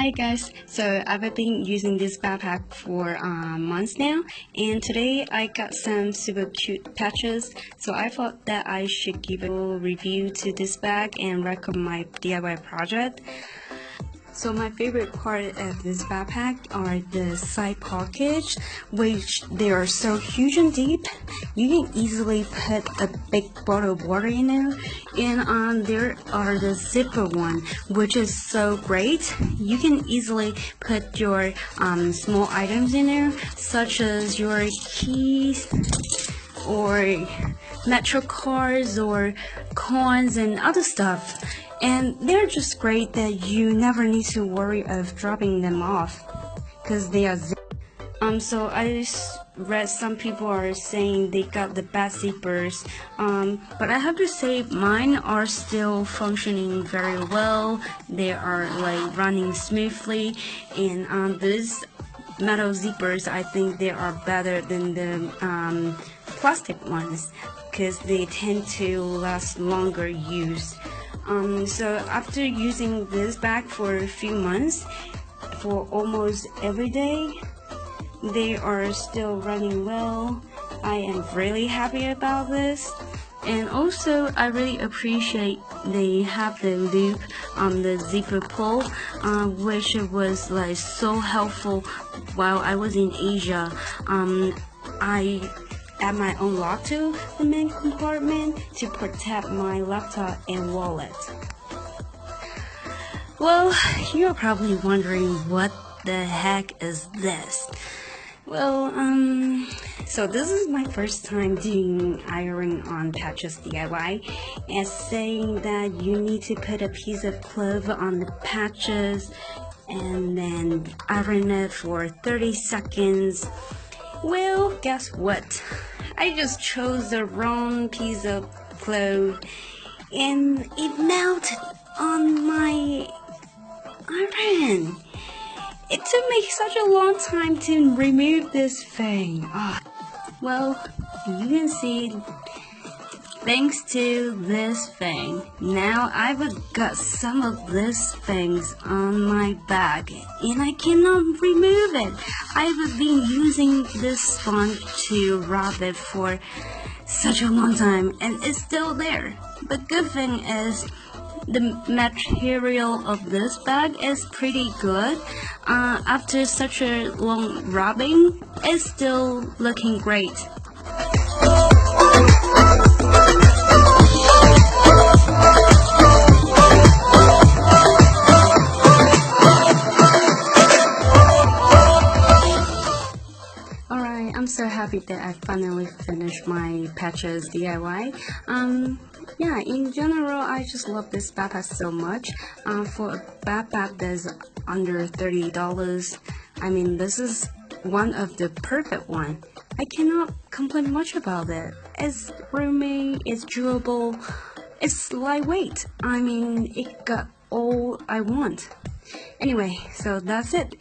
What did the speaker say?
Hi guys, so I've been using this backpack for months now, and today I got some super cute patches, so I thought that I should give a review to this bag and recommend my DIY project. So my favorite part of this backpack are the side pockets, which they are so huge and deep. You can easily put a big bottle of water in there, and there are the zipper one, which is so great. You can easily put your small items in there, such as your keys or metro cards or coins and other stuff. And they're just great that you never need to worry of dropping them off because they are so I read some people are saying they got the bad zippers, but I have to say mine are still functioning very well. They are like running smoothly, and these metal zippers, I think they are better than the plastic ones because they tend to last longer use. So after using this bag for a few months, for almost every day, they are still running well. I am really happy about this. And also, I really appreciate they have the loop on the zipper pull, which was like so helpful while I was in Asia. I add my own lock to the main compartment to protect my laptop and wallet. Well, you're probably wondering what the heck is this? Well, so this is my first time doing iron on patches DIY, and saying that you need to put a piece of cloth on the patches and then iron it for 30 seconds. Well, guess what? I just chose the wrong piece of cloth and it melted on my iron. It took me such a long time to remove this thing. Well, you can see, thanks to this thing, now I've got some of these things on my bag and I cannot remove it. I've been using this sponge to rub it for such a long time and it's still there. The good thing is the material of this bag is pretty good. After such a long rubbing, it's still looking great. Alright, I'm so happy that I finally finished my patches DIY. Yeah, in general, I just love this backpack so much. For a backpack that's under $30, I mean, this is one of the perfect one. I cannot complain much about it. It's roomy, it's durable, it's lightweight. I mean, it got all I want. Anyway, so that's it.